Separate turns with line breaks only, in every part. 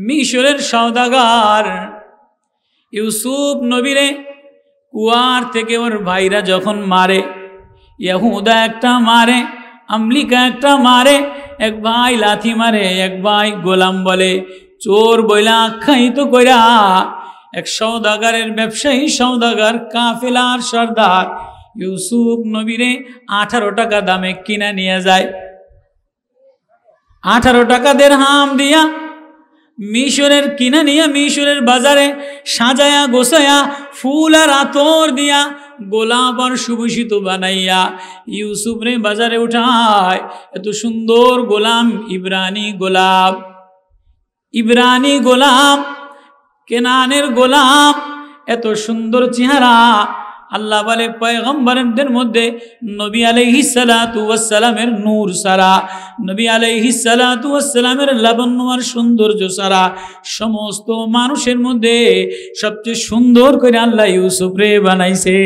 মিশরের সওদাগর ইউসুফ নবীরে কুয়ার থেকে ওর ভাইরা যখন মারে, ইহুদা একটা মারে, আমলিকা একটা মারে, এক ভাই লাথি মারে, এক ভাই গোলাম বলে, চোর বইলা আখ্যায়িত কইরা এক সওদাগরের ব্যবসায়ী সওদাগর কাফেলার সর্দার ইউসুফ নবীরে 18 টাকা দামে কিনা নিয়ে যায়। 18 টাকা দিরহাম দিয়া মিশরের কিনা নিয়ে মিশরের বাজারে সাজায়া গোছায়া ফুল আর আতর দিয়া গোলাপ আর সুভূষিত বানাইয়া ইউসুফ রে বাজারে উঠায়। এত সুন্দর গোলাম, ইব্রানি গোলাম, কেনানের গোলাম, এত সুন্দর চেহারা। আল্লাহ বলে পয়গম্বরদের মধ্যে নবী আলাইহিস সালাতু ওয়াস সালামের নূর সারা, নবী আলাইহিস সালাতু ওয়াস সালামের লাবণ্য আর সৌন্দর্য সারা সমস্ত মানুষের মধ্যে সবচেয়ে সুন্দর করে আল্লাহ ইউসুফ রে বানাইছে।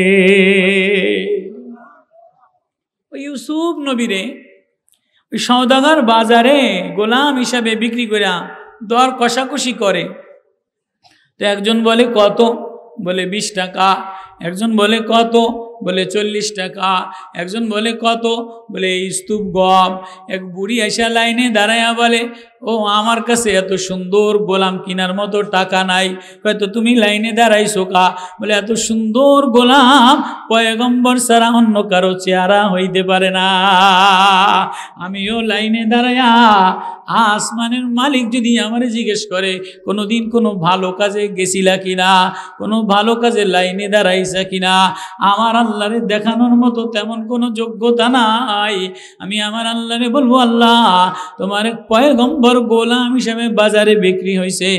ওই ইউসুফ নবীরে ওই সওদাগর বাজারে গোলাম হিসাবে বিক্রি করে দর কষাকষি করে। তো একজন বলে কত, বলে 20 টাকা, একজন বলে কত, বলে 40 টাকা, একজন বলে কত, বলে স্তূপ গম। এক বুড়ি এসে লাইনে দাঁড়ায়া বলে, ও আমার কাছে এত সুন্দর গোলাম কেনার মতো টাকা নাই। হয়তো তুমি লাইনে দাঁড়াইছো কা? বলে এত সুন্দর গোলাম পয়গম্বর ছাড়া অন্য কারো চেহারা হইতে পারে না। আমিও লাইনে দাঁড়ায়া আসমানের মালিক যদি আমারে জিজ্ঞেস করে কোনোদিন কোনো ভালো কাজে গেছিলা কিনা, কোনো ভালো কাজে লাইনে দাঁড়াইছা কিনা, আমার আল্লাহরে দেখানোর মতো তেমন কোনো যোগ্যতা নাই। আমি আমার আল্লাহরে বলবো, আল্লাহ তোমার পয়গম্বর গোলাম হিসেবে বাজারে বিক্রি হয়েছে,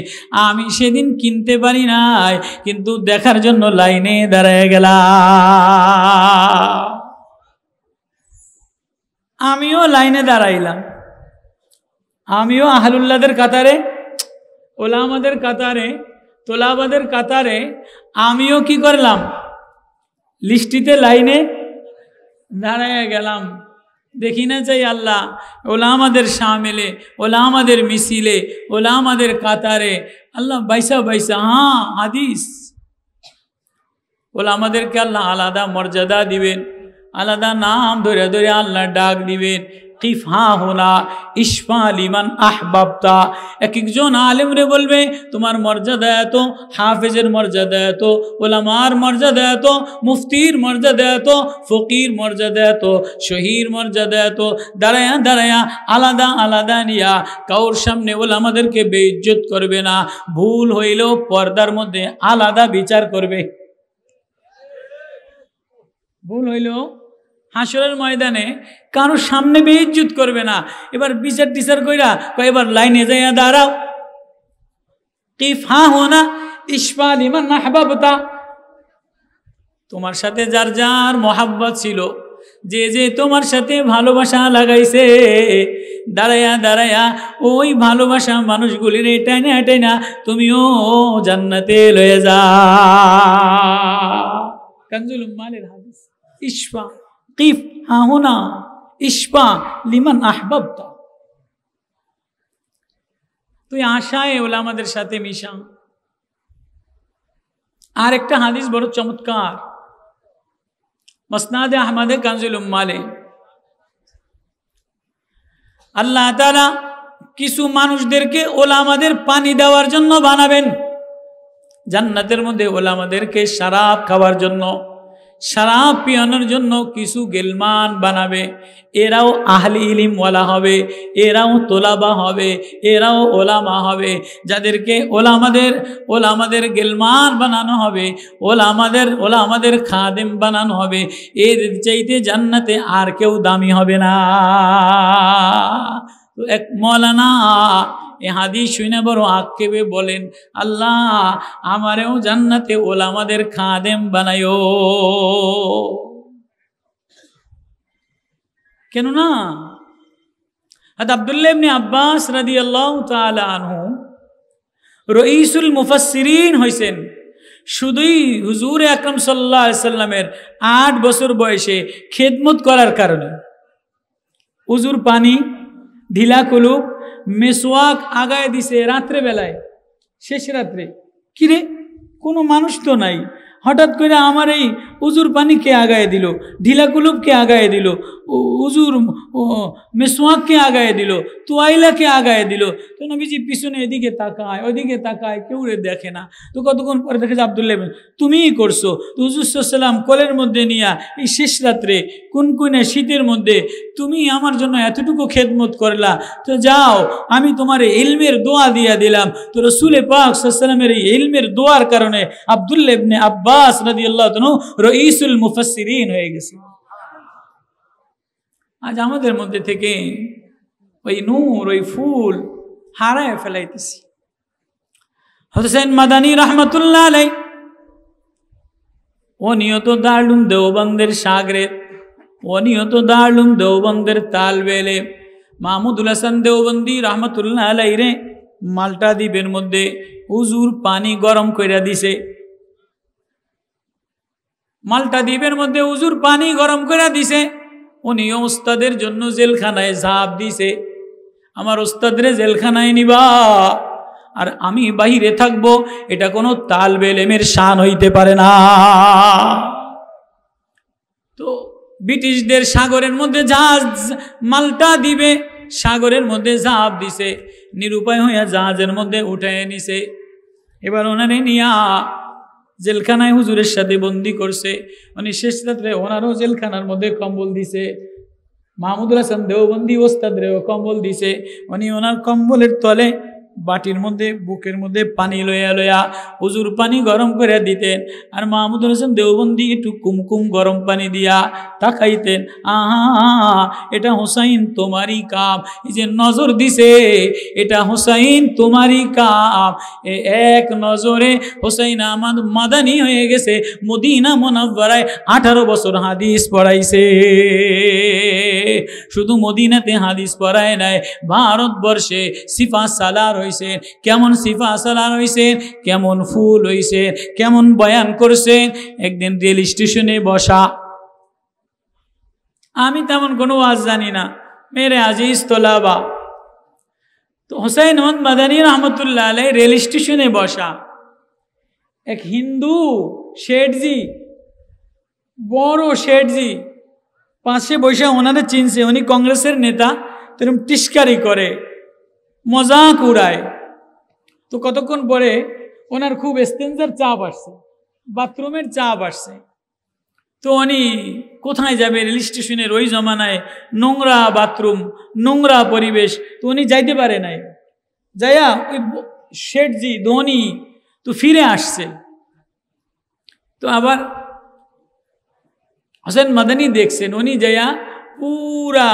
আমি সেদিন কিনতে পারি নাই, কিন্তু দেখার জন্য লাইনে দাঁড়ায় গেলাম। আমিও লাইনে দাঁড়াইলাম, আমিও আহলুল্লাহদের কাতারে, ওলামাদের কাতারে, তোলাবাদের কাতারে আমিও কি করলাম, লিস্টিতে লাইনে দাঁড়ায় গেলাম। দেখি না চাই আল্লাহ ওলামাদের শামিলে, ওলামাদের মিছিলে, ওলামাদের কাতারে আল্লাহ বাইসা বাইসা। হ্যাঁ হাদিস, ওলামাদেরকে আল্লাহ আলাদা মর্যাদা দিবেন, আলাদা নাম ধরে ধরে আল্লাহ ডাক দিবেন। কিফ হা হোনা ইশফা লিমান আহবাবতা। এক একজন আলেম রে বলবে তোমার মর্যাদা এত, হাফেজের মর্যাদা এত, ওলামার মর্যাদা এত, মুফতির মর্যাদা এত, ফকির মর্যাদা এত, শহীর মর্যাদা এত। দাঁড়ায়া দাঁড়ায়া আলাদা আলাদা নিয়া কাউর সামনে ওলামাদেরকে বেইজ্জত করবে না, ভুল হইলেও পর্দার মধ্যে আলাদা বিচার করবে, ভুল হইলেও হাসরের ময়দানে কারোর সামনে বেইজ্জত করবে না। এবার বিচার টিচার কইরা এবার লাইনে যাইয়া দাঁড়াও। কিফ হা হোনা ইশফা লিমান আহবাবতা। তোমার সাথে যার যার মহাব্বত ছিল, যে যে তোমার সাথে ভালোবাসা লাগাইছে, দাঁড়ায়া দাঁড়ায়া ওই ভালোবাসা মানুষগুলির টাইনা টাইনা তুমিও জান্নাতে লয়ে যা। কানজুল উম্মালের হাদিস। ইশফা কিফ হা হোনা ইশফা লিমান আহবাবতা। তুই আশায় ওলামাদের সাথে মিশা। আর একটা হাদিস বড় চমৎকার, মসনাদে আহমদে কানজুল উম্মালে। আল্লাহ তাআলা কিছু মানুষদেরকে ওলামাদের পানি দেওয়ার জন্য বানাবেন। জান্নাতের মধ্যে ওলামাদেরকে শরাব খাওয়ার জন্য, শরাব পিয়ানোর জন্য কিছু গেলমান বানাবে। এরাও আহলে ইলম ওয়ালা হবে, এরাও তোলাবা হবে, এরাও ওলামা হবে, যাদেরকে ওলামাদের গেলমান বানানো হবে, ওলামাদের খাদেম বানানো হবে। এর চাইতে জান্নাতে আর কেউ দামি হবে না। তো এক মৌলানা এই হাদিস শুনে বড় আক্ষেপে বলেন, আল্লাহ আমারেও জান্নাতে ওলামাদের খাদেম বানায়ো। কেন না? আব্দুল্লাহ ইবনে আব্বাস রাদিয়াল্লাহু তাআলা আনহু রাইসুল মুফাসসিরিন হইছেন। শুধুই হুজুর আকরাম সাল্লাল্লাহু আলাইহি সাল্লামের 8 বছর বয়সে খেদমত করার কারণে, হুজুর পানি ঢিলা কুলুপ, মেসওয়াক আগায় দিছে রাত্রে বেলায়, শেষ রাত্রে। কিরে, কোনো মানুষ তো নাই, হঠাৎ করে আমার এই উজুর পানি কে আগায় দিল, ঢিলা কুলুপ কে আগায় দিল, উজুর মেসওয়াক কে আগায় দিল, তোয়াইলা কে আগায় দিল। তো নবীজি পিছনে এদিকে তাকায় ওইদিকে তাকায়, কেউ রে দেখে না। তো কতক্ষণ পরে দেখে যে আব্দুল্লাহ তুমিই করছো। তো হুজুর সাল্লাম কোলের মধ্যে নিয়া এই শেষ রাত্রে কুনকুনে শীতের মধ্যে তুমি আমার জন্য এতটুকু খেদমত করলা, তো যাও আমি তোমার ইলমের দোয়া দিয়া দিলাম। তো রসুল পাক সাল্লামের এই ইলমের দোয়ার কারণে আব্দুল্লাহ ইবনে আব্বাস রাদিয়াল্লাহু তাআলা রাইসুল মুফাসসিরিন হয়ে গেছে। আজ আমাদের মধ্যে থেকে ওই নূর, ওই ফুল হারায় ফেলাইতেছি। হোসেন মাদানী রহমতুল্লাহ আলাইহি ও নিয়ত দারুল দেওবন্দের শাগরেদ, ও নিয়ত দারুল দেওবন্দের তালবেলে। মাহমুদুল হাসান দেওবন্দি রহমতুল্লাহ আলাইহি রে মাল্টা দ্বীপের মধ্যে হুজুর পানি গরম কইরা দিছে। মাল্টা দ্বীপের মধ্যে হুজুর পানি গরম কইরা দিছে। উনি ওস্তাদের জন্য জেলখানায় ঝাঁপ দিছে। আমার ওস্তাদরে জেলখানায় নিবা আর আমি বাহিরে থাকবো, এটা কোনো তালবে ইলমের শান হইতে পারে না। তো ব্রিটিশদের সাগরের মধ্যে জাহাজ, মাল্টা দ্বীপে সাগরের মধ্যে ঝাঁপ দিছে, নিরুপায় হইয়া জাহাজের মধ্যে উঠায় নিছে। এবার ওনারে নিয়া জেলখানায় হুজুরের সাথে বন্দি করছে। উনি শেষ রাত্রে ওনারও জেলখানার মধ্যে কম্বল দিছে। মাহমুদুল হাসান দেওবন্দি ওস্তাদরেও কম্বল দিছে। উনি ওনার কম্বলের তলে বাটির মধ্যে বুকের মধ্যে পানি লইয়া লইয়া হুজুর পানি গরম করে দিতেন। আর মাহমুদুল হাসান দেওবন্দি একটু কুমকুম গরম পানি দিয়া তাকাইতেন, আহা এটা হোসাইন তোমারই কাম, এই যে নজর দিছে এটা হোসাইন তোমারই কাম। এক নজরে হোসাইন আহমদ মাদানী হয়ে গেছে। মদিনা মুনাওয়ারায় 18 বছর হাদিস পড়াইছে। শুধু মদিনাতে হাদিস পড়ায় নাই, ভারতবর্ষে সিফা সালার হইছে। কেমন সিফা সালার হইছে, কেমন ফুল হইছে, কেমন বয়ান করছেন। একদিন রেল স্টেশনে বসা, আমি তেমন কোনো ওয়াজ জানি না, মেরে আজিজ তোলাবা। তো হোসাইন আহমদ মাদানী রহমতুল্লাহ আলাইহি রেল স্টেশনে বসা, এক হিন্দু শেঠজি, বড় শেঠজি পাশে বসে ওনাদের চিনছে। উনি কংগ্রেসের নেতা, তেরম টিস্কারি করে, মজাক উড়ায়। তো কতক্ষণ পরে ওনার খুব স্টেঞ্জার চাপ আসছে, বাথরুমের চাপ আসছে। তো উনি কোথায় যাবে, রেল স্টেশনের ওই জমানায় নোংরা বাথরুম, নোংরা পরিবেশ। তো উনি যাইতে পারে নাই, যাইয়া ওই শেঠজি ধনী তো ফিরে আসছে। তো আবার হোসেন মাদানী দেখছেন, উনি যাইয়া পুরা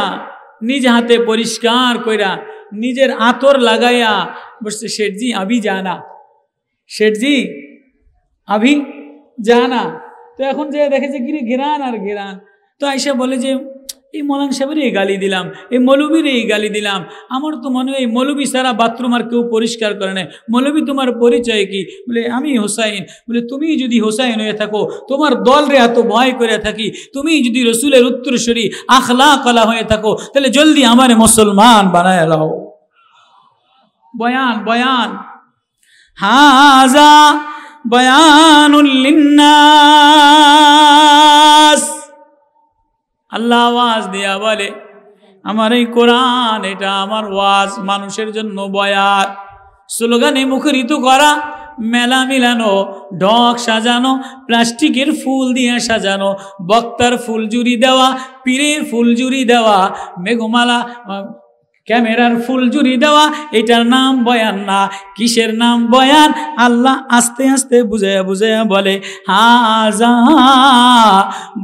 নিজ হাতে পরিষ্কার কইরা নিজের আতর লাগাইয়া বসছে। শেঠজি আভি জানা, শেঠজি আভি জানা। তো এখন যে দেখেছে গিরে ঘেরান আর ঘেরান। তো আইসা বলে যে এই মৌলান সাহেবের এই গালি দিলাম, এই মৌলবীর এই গালি দিলাম। আমার তো মনে হয় এই মৌলবী সারা বাথরুম আর কেউ পরিষ্কার করে না। মৌলবী তোমার পরিচয় কি? বলে আমি হোসাইন। বলে তুমি যদি হোসাইন হয়ে থাকো, তোমার দল রে এত ভয় করে থাকি, তুমি যদি রসুলের উত্তরসূরি আখলাকওয়ালা হয়ে থাকো, তাহলে জলদি আমার মুসলমান বানায় লাও। বয়ান বয়ান হাজা বয়ানুল লিন্নাস। আল্লাহ আওয়াজ দিয়া বলে আমার এই কোরআন, এটা আমার ওয়াজ, মানুষের জন্য বয়ান। স্লোগানে মুখরিত করা, মেলা মিলানো, ঢক সাজানো, প্লাস্টিকের ফুল দিয়ে সাজানো, বক্তার ফুলজুরি দেওয়া, পীরের ফুলজুরি দেওয়া, মেঘমালা ক্যামেরার ফুলজুরি দেওয়া, এটার নাম বয়ান না। কিসের নাম বয়ান? আল্লাহ আস্তে আস্তে বুঝায়া বুঝায়া বলে হাজা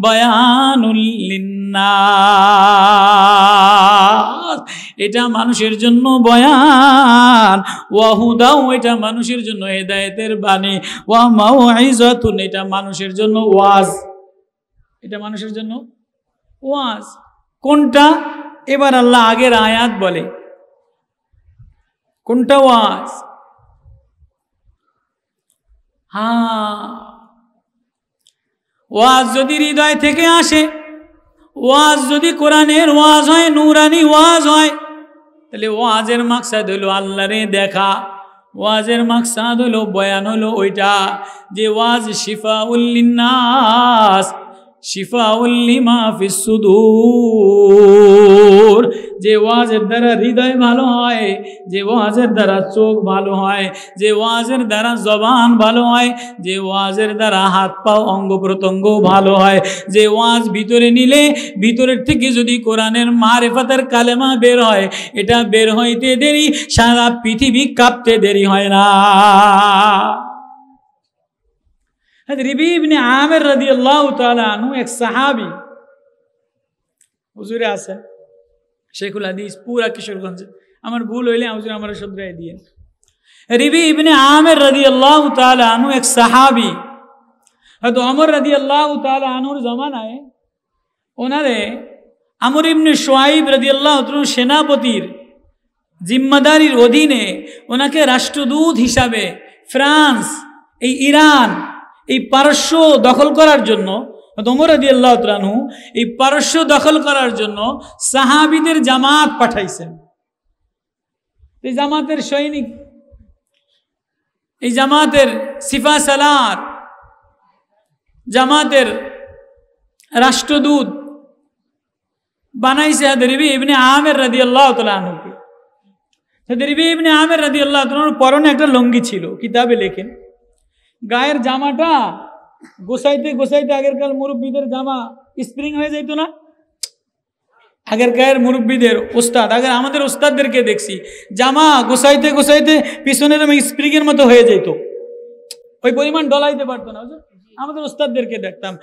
বয়ানুল লিন্নাস, এটা মানুষের জন্য বয়ান। ওয়াহুদাও, এটা মানুষের জন্য হেদায়েতের বাণী। ওয়া মাউইযাতুন, এটা মানুষের জন্য ওয়াজ, এটা মানুষের জন্য ওয়াজ। কোনটা? এবার আল্লাহ আগের আয়াত বলে কোনটা ওয়াজ। ওয়াজ যদি হৃদয় থেকে আসে, ওয়াজ যদি কোরআনের ওয়াজ হয়, নূরানি ওয়াজ হয়, তাহলে ওয়াজের মাকসাদ হলো আল্লাহরে দেখা, ওয়াজের মাকসাদ হলো বয়ান হলো ওইটা যে ওয়াজ শিফাউল লিন্নাস শিফাউল লিমা ফিস সুদূর, যে ওয়াজের দ্বারা হৃদয় ভালো হয়, যে ওয়াজের দ্বারা চোখ ভালো হয়, যে ওয়াজের দ্বারা জবান ভালো হয়, যে ওয়াজের দ্বারা হাত পা অঙ্গ প্রত্যঙ্গ ভালো হয়, যে ওয়াজ ভিতরে নিলে ভিতরের থেকে যদি কোরআনের মারিফাতের কালেমা বের হয়, এটা বের হইতে দেরি, সারা পৃথিবী কাঁপতে দেরি হয় না। রবি ইবনে আমির রাদিয়াল্লাহু তাআলা আনহু এক সাহাবী, হুজুরে আছে শেখুল হাদিস পুরা কিশোরগঞ্জ, আমার ভুল হইলে হুজুর আমার শুধরাই দিয়ে। রবি ইবনে আমির রাদিয়াল্লাহু তাআলা আনহু এক সাহাবী, হযরত ওমর রাদিয়াল্লাহু তাআলা আনহুর জামানায় ওনারে আমর ইবনে শুআইব রাদিয়াল্লাহু তাআলা সেনাপতির জিম্মাদারির অধীনে ওনাকে রাষ্ট্রদূত হিসাবে ফ্রান্স, এই ইরান, এই পারস্য দখল করার জন্য ওমর রাদিয়াল্লাহু তাআলা আনহু এই পারস্য দখল করার জন্য সাহাবীদের জামাত পাঠাইছেন। এই জামাতের সৈনিক, এই জামাতের সিফা সালার, জামাতের রাষ্ট্রদূত বানাইছে রবি ইবনে আমির রাদিয়াল্লাহু তাআলা আনহুকে। রবি ইবনে আমির রাদিয়াল্লাহু তাআলা আনহুর পরনে একটা লুঙ্গি ছিল, কিতাবে লেখেন গায়ের জামাটা গোসাইতে গোসাইতে আগেরকার মুরব্বীদের জামা স্প্রিং হয়ে যাইতো না, আগের গায়ের মুরব্বীদের ওস্তাদ, আগে আমাদের ওস্তাদদেরকে দেখছি জামা গোসাইতে গোসাইতে পিছনের স্প্রিংয়ের মতো হয়ে যেত, ওই পরিমাণ ডলাইতে পারতো না। আমাদের ওস্তাদদেরকে দেখতাম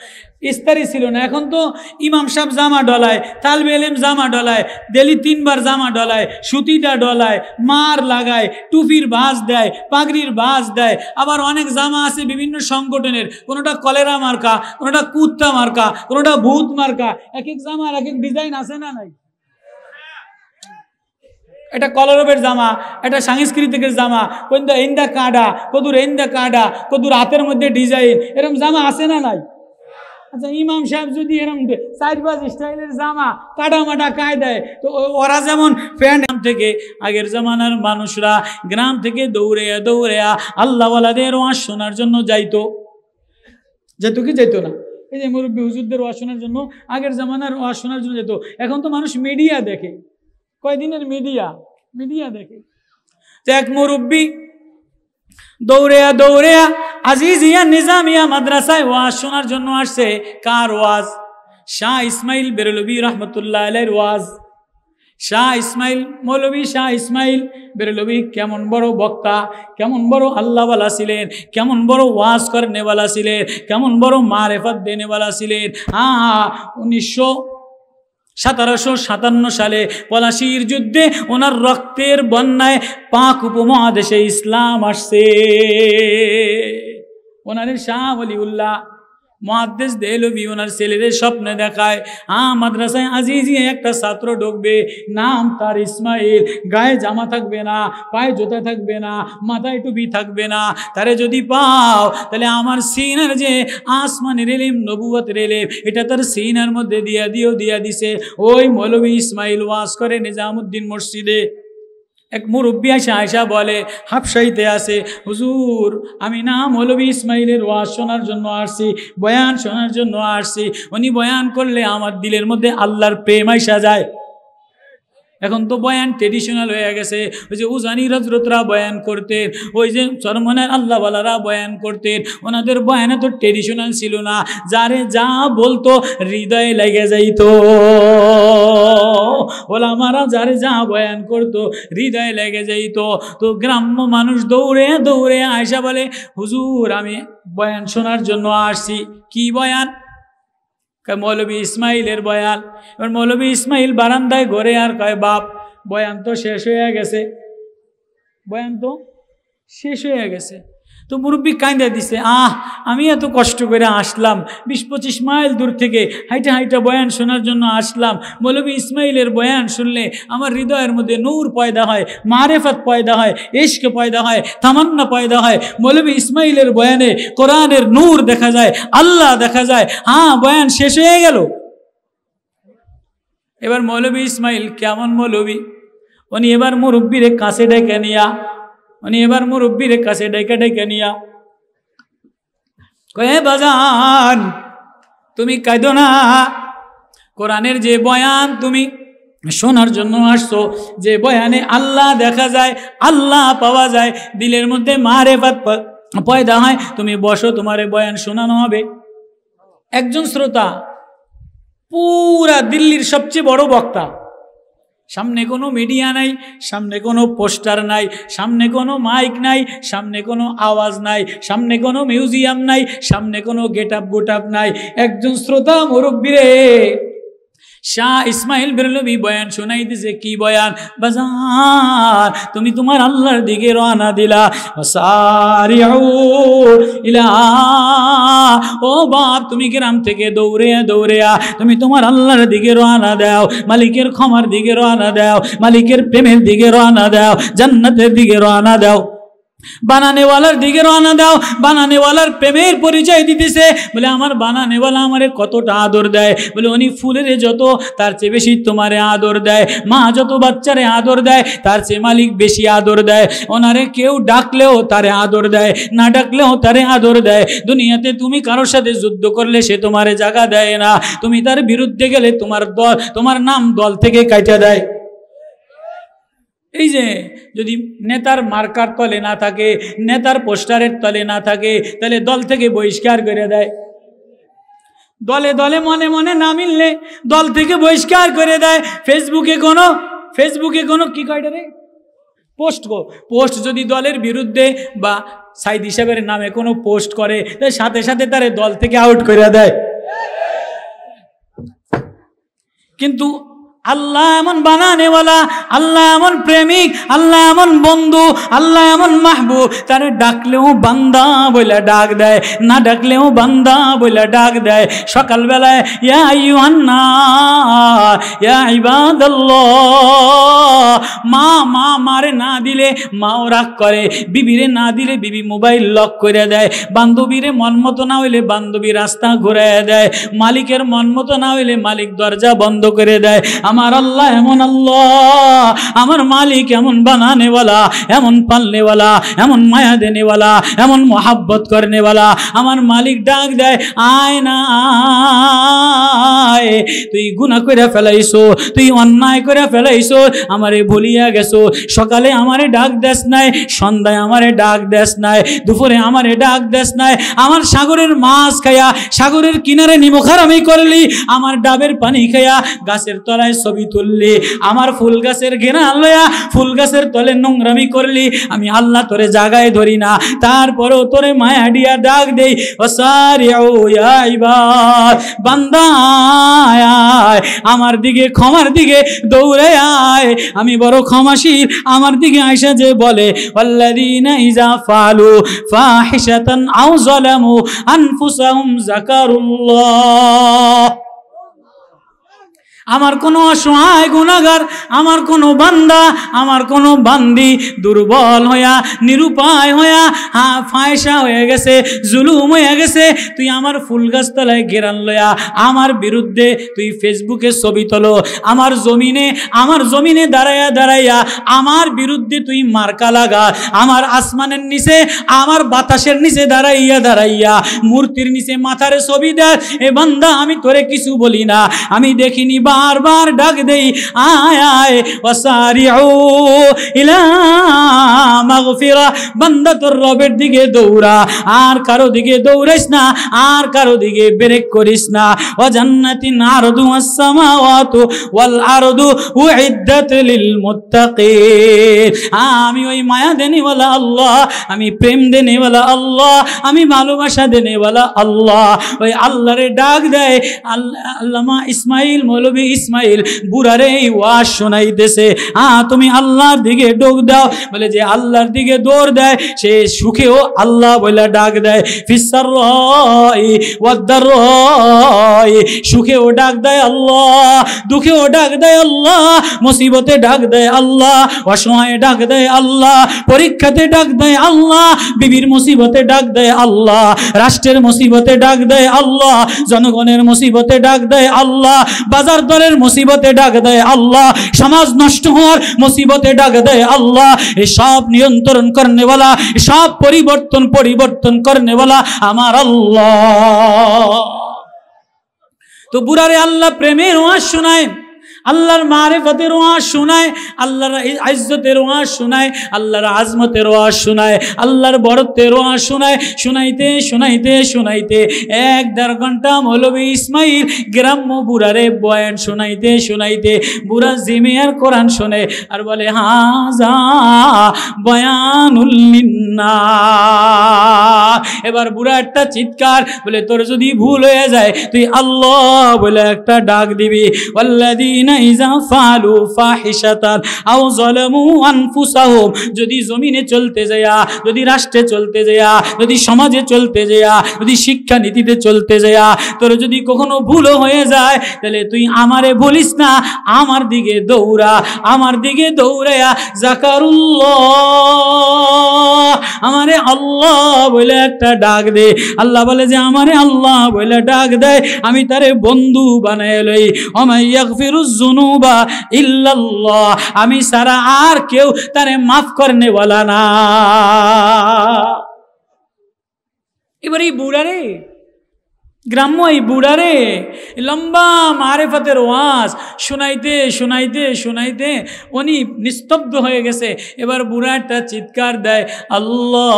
ইস্তারি ছিল না। এখন তো ইমাম সাহেব জামা ডলায়, তালবে ইলম জামা ডলায়, ডেলি 3 বার জামা ডলায়, সুতিটা ডলায়, মার লাগায়, টুপির ভাঁজ দেয়, পাগড়ির ভাঁজ দেয়। আবার অনেক জামা আছে বিভিন্ন সংগঠনের, কোনোটা কলেরা মার্কা, কোনোটা কুত্তা মার্কা, কোনোটা ভূত মার্কা, এক এক জামার এক এক ডিজাইন আছে না নাই? এটা কলরবের জামা, এটা সাংস্কৃতিকের জামা, কোনটা এন্দা কাডা, কদুর এন্দা কাডা, কদুর হাতের মধ্যে ডিজাইন, এরকম জামা আছে না নাই? আচ্ছা, ইমাম সাহেব যদি এরকম 4-5 স্টাইলের জামা কাটা মাটা কায় দেয়, তো ওরা যেমন প্যান্ট থেকে আগের জামানার মানুষরা গ্রাম থেকে দৌড়ে দৌড়ে আল্লাহওয়ালাদের ওয়াজ শোনার জন্য যাইতো, যেত কি যেত না? এই যে মুরব্বী হুজুরদের ওয়াজ শোনার জন্য আগের জামানার ওয়াজ শোনার জন্য যেত। এখন তো মানুষ মিডিয়া দেখে, কয়দিনের মিডিয়া দেখে। এক মুরব্বী দৌড়ে দৌড়ে আজিজিয়া নিজামিয়া মাদ্রাসায় ওয়াজ শোনার জন্য আসছে। কার ওয়াজ? শাহ ইসমাইল বেরলভী রহমতুল্লাহ আলাইহির ওয়াজ। শাহ ইসমাইল, মৌলভী শাহ ইসমাইল বেরলভী কেমন বড় বক্তা, কেমন বড় আল্লাহওয়ালা ছিলেন, কেমন বড় ওয়াজ করনেওয়ালা ছিলেন, কেমন বড় মারেফত দেনেওয়ালা ছিলেন। 1757 সালে পলাশির যুদ্ধে ওনার রক্তের বন্যায় পাক উপমহাদেশে ইসলাম আসছে। ওনার শাহ ওলিউল্লাহ মুহাদ্দিস দেহলভী ওনার ছেলেদের স্বপ্নে দেখায় মাদ্রাসায় আজিজিয়া একটা ছাত্র ঢুকবে, নাম তার ইসমাইল, গায়ে জামা থাকবে না, পায়ে জুতা থাকবে না, মাথায় টুপি থাকবে না। তারে যদি পাও তাহলে আমার সিনার যে আসমানের ইলম, নবুয়তের ইলম, এটা তার সিনার মধ্যে দিয়া দিছে। ওই মৌলভী ইসমাইল ওয়াজ করে নিজামুদ্দিন মসজিদে। এক মুরব্বী আয়সা বলে, হাফসাইতে আছে, হুজুর আমি না মৌলভী ইসমাইলের ওয়াজ শোনার জন্য আসছি, বয়ান শোনার জন্য আসছি। উনি বয়ান করলে আমার দিলের মধ্যে আল্লাহর প্রেম আইসা যায়। এখন তো বয়ান ট্রেডিশনাল হয়ে গেছে। ওই যে উজানি হযরতরা বয়ান করতেন, ওই যে চরমনের আল্লাহওয়ালারা বয়ান করতেন, ওনাদের বয়ানে তো ট্রেডিশনাল ছিল না। যারে যা বলতো হৃদয়ে লেগে যাইতো। ওলামারা যারে যা বয়ান করতো হৃদয়ে লেগে যাইতো। তো গ্রাম্য মানুষ দৌড়ে দৌড়ে আয়সা বলে, হুজুর আমি বয়ান শোনার জন্য আসছি। কি বয়ান? মৌলভী ইসমাইলের বয়ান। এবার মৌলভী ইসমাইল বারান্দায় ঘরে আর কয়, বাপ বয়ান তো শেষ হয়ে গেছে, বয়ান তো শেষ হয়ে গেছে। তো মুরব্বী কাইন্দা দিছে, আমি এত কষ্ট করে আসলাম 20-25 মাইল দূর থেকে হাইটা হাইটা বয়ান শোনার জন্য আসলাম। মৌলভী ইসমাইলের বয়ান শুনলে আমার হৃদয়ের মধ্যে নূর পয়দা হয়, মারেফত পয়দা হয়, ইশক পয়দা হয়, তামান্না পয়দা হয়। মৌলভী ইসমাইলের বয়ানে কোরআনের নূর দেখা যায়, আল্লাহ দেখা যায়। বয়ান শেষ হয়ে গেল। এবার মৌলভী ইসমাইল কেমন মৌলভী? উনি এবার মুরব্বীরে কাছে ডেকে নিয়া ডেকে নিয়া কয়ে বাজান তুমি কাঁদো না, কোরআনের যে বয়ান তুমি শোনার জন্য আসছো, যে বয়ানে আল্লাহ দেখা যায়, আল্লাহ পাওয়া যায়, দিলের মধ্যে মারেফাত পয়দা হয়, তুমি বসো, তোমার বয়ান শোনানো হবে। একজন শ্রোতা, পুরা দিল্লির সবচেয়ে বড় বক্তা, সামনে কোনো মিডিয়া নাই, সামনে কোনো পোস্টার নাই, সামনে কোনো মাইক নাই, সামনে কোনো আওয়াজ নাই, সামনে কোনো মিউজিয়াম নাই, সামনে কোনো গেট আপ নাই। একজন শ্রোতা মুরব্বীরে শাহ ইসমাইল বেরলভী বয়ান শোনাইতেছে। কি বয়ান? বাজার তুমি তোমার আল্লাহর দিকে রওনা দিলা, ও বাপ তুমি গ্রাম থেকে দৌড়ে তুমি তোমার আল্লাহর দিকে রওনা দাও, মালিকের ক্ষমার দিকে রওনা দাও, মালিকের প্রেমের দিকে রওনা দাও, জান্নাতের দিকে রওনা দাও, বানানেওয়ালার দিকে রওনা দাও। বানানেওয়ালার প্রেমের পরিচয় দিতেছে, বলে আমার বানানেওয়ালা আমারে কতটা আদর দেয়, বলে উনি ফুলের যত তার চেয়ে বেশি তোমারে আদর দেয়, মা যত বাচ্চারে আদর দেয় তার চেয়ে মালিক বেশি আদর দেয়। ওনারে কেউ ডাকলেও তারে আদর দেয়, না ডাকলেও তারে আদর দেয়। দুনিয়াতে তুমি কারোর সাথে যুদ্ধ করলে সে তোমারে জায়গা দেয় না, তুমি তার বিরুদ্ধে গেলে তোমার নাম দল থেকে কাটা দেয়। এই যে যদি নেতার মার্কার তলে না থাকে, নেতার পোস্টারের তলে না থাকে, তাহলে দল থেকে বহিষ্কার করে দেয়। দলে দলে মনে মনে না মিললে দল থেকে বহিষ্কার করে দেয়। ফেসবুকে কোনো কি কয়টা রে পোস্ট যদি দলের বিরুদ্ধে বা সাইদ হিসাবের নামে কোনো পোস্ট করে, তার সাথে সাথে তারে দল থেকে আউট করে দেয়। কিন্তু আল্লাহ এমন বানানেওয়ালা, আল্লাহ এমন প্রেমিক, আল্লাহ এমন বন্ধু, আল্লাহ এমন মাহবুব, তারে ডাকলেও বান্দা বইলা ডাক দেয়, না ডাকলেও বান্দা বইলা ডাক দেয়। সকালবেলায় ইয়া আইয়ুহান নাস ইয়া ইবাদাল্লাহ, মারে না দিলে মাও রাগ করে, বিবিরে না দিলে বিবি মোবাইল লক করে দেয়, বান্ধবীরে মন মতো না হইলে বান্ধবী রাস্তা ঘুরাইয়া দেয়, মালিকের মন মতো না হইলে মালিক দরজা বন্ধ করে দেয়। আমার আল্লাহ এমন আল্লাহ, আমার মালিক এমন বানানেওয়ালা, এমন পালনেওয়ালা, এমন মায়া দেনেওয়ালা, এমন মোহাব্বত করনেওয়ালা। আমার মালিক ডাক দেয়, আয় না আয়, তুই গুনাহ করে ফেলাইছো, তুই অন্যায় করে ফেলাইছো, আমারে ভুলিয়া গেছো। সকালে আমারে ডাক দেস নাই, সন্ধ্যায় আমারে ডাক দেস নাই, দুপুরে আমারে ডাক দেস নাই। আমার সাগরের মাছ খাইয়া সাগরের কিনারে নিমখারামি করলি, আমার ডাবের পানি খাইয়া গাছের তলায় ছবি তুললি, আমার ফুল গাছের ঘেরা লইয়া ফুল গাছের তলে নোংরামি করলি। আমি আল্লাহ তোরে জাগায় ধরি না, তারপরেও তোরে মায়া দিয়া ডাক দেই, ওয়াসারিউ ইয়া ইবাদ, বান্দা আয় আমার দিকে, ক্ষমার দিকে দৌড়ে আয়, আমি বড় ক্ষমাশীল। আমার দিকে আয়েশা যে বলে, ওয়াল্লাযীনা ইযা ফাআলু ফাহিশাতান আও যালামু আনফুসাহুম যাকারুল্লাহ। আমার কোনো অসহায় গুনাহগার, আমার কোনো বান্দা, আমার কোনো বান্দি দুর্বল হইয়া, নিরুপায় হইয়া, ফায়সা হয়ে গেছে, জুলুম হয়ে গেছে, তুই আমার ফুল গাছ তলায় ঘেরান লইয়া আমার বিরুদ্ধে তুই ফেসবুকে ছবি তোলো, আমার জমিনে দাঁড়াইয়া আমার বিরুদ্ধে তুই মার্কা লাগা, আমার আসমানের নিচে, আমার বাতাসের নিচে দাঁড়াইয়া মূর্তির নিচে মাথারে ছবি দেয়। এ বান্দা আমি তোরে কিছু বলি না, আমি দেখিনি, বারবার ডাক দেই, আয় আয় ওয়াসারিউ ইলা মাগফিরা। বান্দা তোর রবের দিকে দৌড়া, আর কারো দিকে দৌড়াইস না, আর কারো দিকে ব্রেক করিস না। ওয়া জান্নাতিন আরদুহাস সামাওয়াতু ওয়াল আরদু উইদ্দাত লিল মুত্তাকিন। আমি ওই মায়া দেনেওয়ালা আল্লাহ, আমি প্রেম দেনেওয়ালা আল্লাহ, আমি ভালোবাসা দেনেওয়ালা আল্লাহ। ওই আল্লাহরে ডাক দেয়। আল্লামা ইসমাইল মৌলভী ইসমাইল বুড়ারে ওয়াজ শোনাইতেছে, তুমি আল্লাহর দিকে ডোক দাও। বলে যে আল্লাহর দিকে দৌড় দেয় সে সুখেও আল্লাহ বলে ডাক দেয়, ফিসসাররাই ওয়াদ্দাররাই, সুখেও ডাক দেয় আল্লাহ, দুঃখেও ডাক দেয় আল্লাহ, মুসিবতে ডাক দেয় আল্লাহ, অসহায়ে ডাক দেয় আল্লাহ, পরীক্ষাতে ডাক দেয় আল্লাহ, বিবির মুসিবতে ডাক দেয় আল্লাহ, রাষ্ট্রের মুসিবতে ডাক দেয় আল্লাহ, জনগণের মুসিবতে ডাক দেয় আল্লাহ, বাজার পরিবারের মুসিবতে ডাক দেয় আল্লাহ, সমাজ নষ্ট হওয়ার মুসিবতে ডাক দেয় আল্লাহ, এই সব নিয়ন্ত্রণ করনেওয়ালা, সব পরিবর্তন করনেওয়ালা আমার আল্লাহ। তো বুড়ারে আল্লাহ প্রেমের ওয়াজ শোনায়, আল্লাহর মারিফতের ওয়াজ শোনায়, আল্লাহর ইজ্জতের ওয়াজ শোনায়, আল্লাহর আজমতের ওয়াজ শোনায়, আল্লাহর বড়ত্বের ওয়াজ শোনায়। শোনাইতে 1-1.5 ঘন্টা মৌলভী ইসমাইল গ্রাম্য বুড়ারে বয়ান শোনাইতে বুড়া জিমিয়ার কোরআন শোনে আর বলে হাযা বয়ানুল লিন্নাস। এবার বুড়া একটা চিৎকার বলে, তোর যদি ভুল হয়ে যায় তুই আল্লাহ বলে একটা ডাক দিবি। ওয়াল্লাযীনা ইযা ফাআলু ফাহিশাতান আও যালামু আনফুসাহুম, যদি জমিনে চলতে যায়, যদি রাষ্ট্রে চলতে যায়, যদি সমাজে চলতে যায়, যদি শিক্ষা নীতিতে চলতে যায়, তোর যদি কখনো ভুল হয়ে যায় তাহলে তুই আমারে বলিস না, আমার দিকে দৌড়ায়া যাকারুল্লাহ, আমারে আল্লাহ বলে একটা ডাক দে। আল্লাহ বলে যে আমারে আল্লাহ বলে ডাক দেয় আমি তারে বন্ধু বানায় লই। ওমা ইয়াগফিরুজ যুনুবা ইল্লাল্লাহ, আমি সারা আর কেউ তারে মাফ করনে ওয়ালা না। এবার এই বুড়ারে গ্রাম্য, এই বুড়ারে লম্বা মারেফতের ওয়াজ শোনাইতে উনি নিস্তব্ধ হয়ে গেছে। এবার বুড়া একটা চিৎকার দেয়, আল্লাহ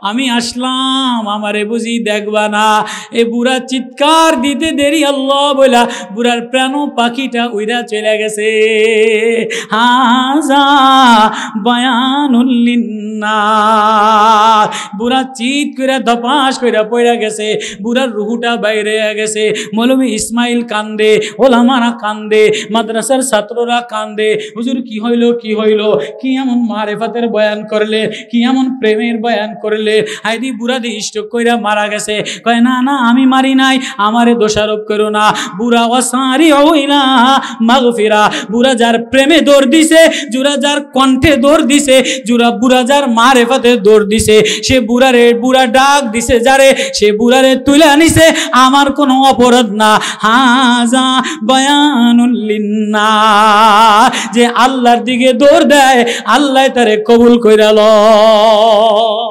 আমি আসলাম, আমারে বুঝি দেখবা না। এ বুড়া চিৎকার দিতে দেরি আল্লাহ বলা বুড়ার প্রাণ পাখিটা উইরা চলে গেছে। হাযা বায়ানুল লিন্নাস, বুড়া চিৎ করে ধপাস কইরা পড়া গেছে, বুড়ার রুহুটা বাইরে গেছে। মৌলভী ইসমাইল কান্দে, ওলামারা কান্দে, মাদ্রাসার ছাত্ররা কান্দে, হুজুর কি হইল, কি এমন মারেফাতের বয়ান করলে, কি এমন প্রেমের বয়ান করলে। আইদি বুড়া দি স্ট্রোক কইরা মারা গেছে। কয় না আমি মারি নাই, আমারে দোষারোপ করো না। বুড়া ওয়াসারি ইলা মাগফিরা, বুড়া যার প্রেমে দৌড় দিছে, যার কণ্ঠে দৌড় দিছে, বুড়া যার মারেফাতে দৌড় দিছে, সে বুড়া ডাক দিছে যারে, সে বুড়ারে তুলে আনিছে, আমার কোনো অপরাধ না। হাযা বায়ানুল লিন্নাস, যে আল্লাহর দিকে দৌড় দেয় আল্লাহ তারে কবুল কইরা লয়,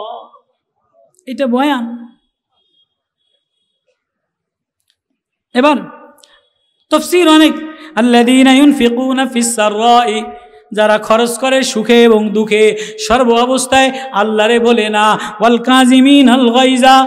এটা বয়ান। এবার তাফসীর অনেক, আল্লাযীনা ইউনফিকুনা ফিস সাররাই, যারা খরচ করে সুখে এবং দুঃখে, সর্ব অবস্থায় আল্লাহরে বলে না। ওয়াল কাযিমিনাল গায়জা,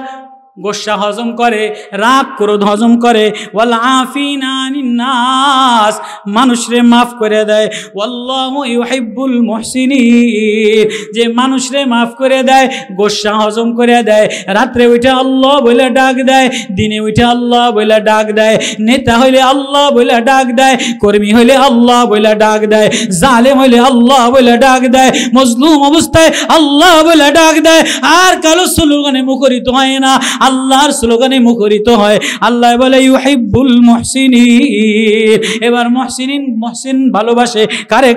গোসা হজম করে, রাগ ক্রোধ হজম করে। ওয়াল আফিনা আনিন নাস, মানুষরে মাফ করে দেয়। ওয়াল্লাহু ইউহিব্বুল মুহসিনিন, যে মানুষরে মাফ করে দেয়, গোসা হজম করে দেয়, রাত্রে উঠে আল্লাহ বলে ডাক দেয়, দিনে উঠে আল্লাহ বলে ডাক দেয়, নেতা হইলে আল্লাহ বলে ডাক দেয়, কর্মী হইলে আল্লাহ বলে ডাক দেয়, জালেম হইলে আল্লাহ বলে ডাক দেয়, মজলুম অবস্থায় আল্লাহ বলে ডাক দেয়, আর কালো স্লোগানে মুখরিত হয় না, আল্লাহর স্লোগানে মুখরিত হয়। আল্লাহ বলে ইউহিব্বুল মুহসিনিন। এবার মুহসিন ভালোবাসে কারে?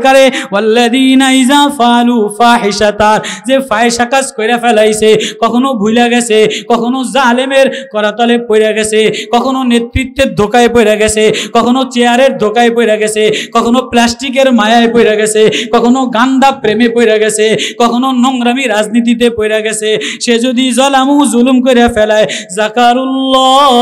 ওয়াল্লাযীনা ইযা ফাআলু ফাহিশাতান, যে ফাহিশা কাজ কইরা ফেলাইছে, কখনো ভুলে গেছে, কখনো জালেমের করাতলে পড়ে গেছে, কখনো নেতৃত্বের ধোকায় পড়ে গেছে, কখনো চেয়ারের ধোকায় পড়ে গেছে, কখনো প্লাস্টিকের মায়ায় পড়ে গেছে, কখনো গান্দা প্রেমে পড়ে গেছে, কখনো নোংরামি রাজনীতিতে পড়ে গেছে, সে যদি জুলুম করে ফেলায়, যাকারুল্লাহ,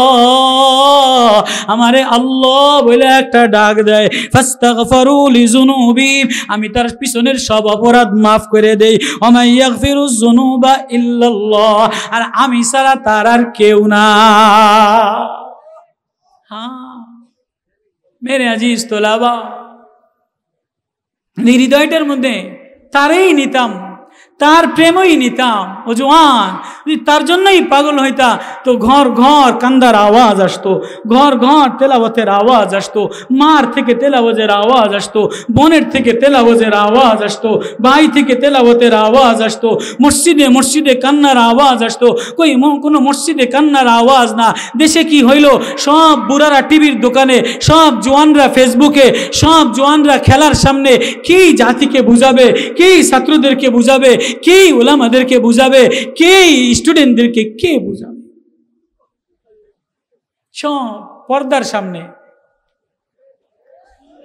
আমারে আল্লাহ বলে একটা ডাক দেয়, ফাস্তাগফিরু লিযুনুবিহিম, আমি তার পিছনের সব অপরাধ মাফ করে দেই। ওয়া মান ইয়াগফিরুয যুনুবা ইল্লাল্লাহ, আর আমি ছাড়া তার আর কেউ না। হ্যাঁ মেরে আজিজ তোলাবা, হৃদয়টার মধ্যে তারই নিতাম, তার প্রেমই নিতাম। ও জওয়ান, যদি তার জন্যই পাগল হইতা তো ঘর ঘর কান্দার আওয়াজ আসতো, ঘর ঘর তেলাওয়াতের আওয়াজ আসতো, মার থেকে তেলাওয়াতের আওয়াজ আসতো, বোনের থেকে তেলাওয়াতের আওয়াজ আসতো, ভাই থেকে তেলাওয়াতের আওয়াজ আসতো, মসজিদে কান্নার আওয়াজ আসতো। কোনো মসজিদে কান্নার আওয়াজ না। দেশে কি হইল? সব বুড়ারা টিভির দোকানে, সব জওয়ানরা ফেসবুকে, সব জওয়ানরা খেলার সামনে। কি জাতিকে বুঝাবে, কি ছাত্রদেরকে বুঝাবে, কে উলামাদেরকে বুঝাবে, কে স্টুডেন্টদেরকে কে বুঝাবে? সব পর্দার সামনে,